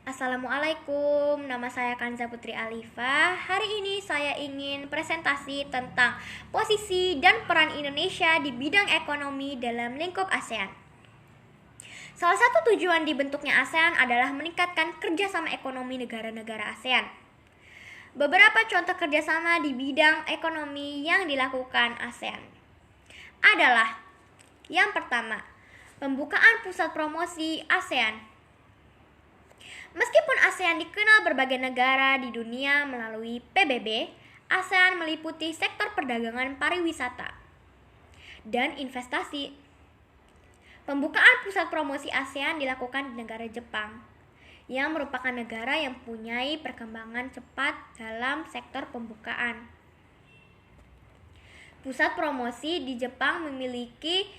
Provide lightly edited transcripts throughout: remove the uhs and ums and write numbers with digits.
Assalamualaikum, nama saya Kanza Putri Alifa. Hari ini saya ingin presentasi tentang posisi dan peran Indonesia di bidang ekonomi dalam lingkup ASEAN. Salah satu tujuan dibentuknya ASEAN adalah meningkatkan kerjasama ekonomi negara-negara ASEAN. Beberapa contoh kerjasama di bidang ekonomi yang dilakukan ASEAN adalah: yang pertama, pembukaan pusat promosi ASEAN. Meskipun ASEAN dikenal berbagai negara di dunia melalui PBB, ASEAN meliputi sektor perdagangan, pariwisata, dan investasi. Pembukaan pusat promosi ASEAN dilakukan di negara Jepang, yang merupakan negara yang mempunyai perkembangan cepat dalam sektor pembukaan. Pusat promosi di Jepang memiliki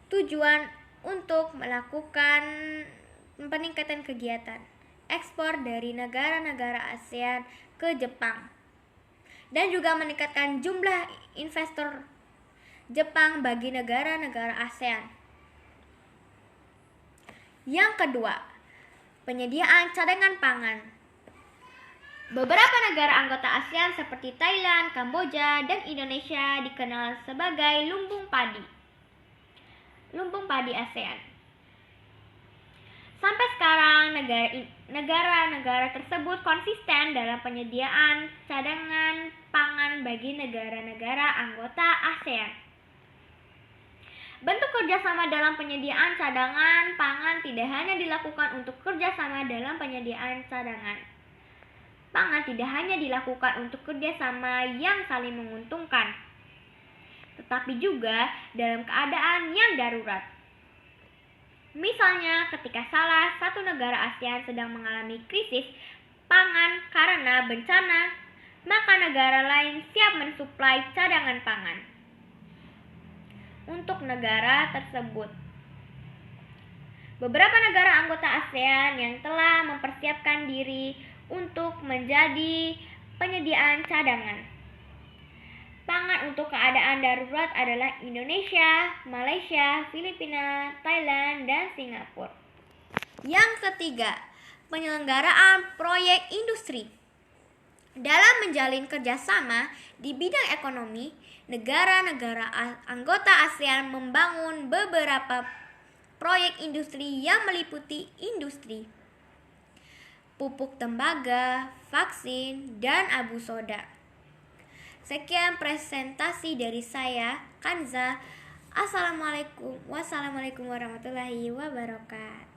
tujuan untuk melakukan peningkatan kegiatan ekspor dari negara-negara ASEAN ke Jepang dan juga meningkatkan jumlah investor Jepang bagi negara-negara ASEAN. Yang kedua, penyediaan cadangan pangan. Beberapa negara anggota ASEAN seperti Thailand, Kamboja, dan Indonesia dikenal sebagai lumbung padi ASEAN. Sampai sekarang, negara-negara tersebut konsisten dalam penyediaan cadangan pangan bagi negara-negara anggota ASEAN. Bentuk kerjasama dalam penyediaan cadangan pangan tidak hanya dilakukan untuk kerjasama dalam penyediaan cadangan pangan tidak hanya dilakukan untuk kerjasama yang saling menguntungkan, tetapi juga dalam keadaan yang darurat. Misalnya, ketika salah satu negara ASEAN sedang mengalami krisis pangan karena bencana, maka negara lain siap mensuplai cadangan pangan untuk negara tersebut. Beberapa negara anggota ASEAN yang telah mempersiapkan diri untuk menjadi penyediaan cadangan pangan untuk keadaan darurat adalah Indonesia, Malaysia, Filipina, Thailand, dan Singapura. Yang ketiga, penyelenggaraan proyek industri. Dalam menjalin kerjasama di bidang ekonomi, negara-negara anggota ASEAN membangun beberapa proyek industri yang meliputi industri pupuk tembaga, vaksin, dan abu soda. Sekian presentasi dari saya, Kanza. Wassalamualaikum warahmatullahi wabarakatuh.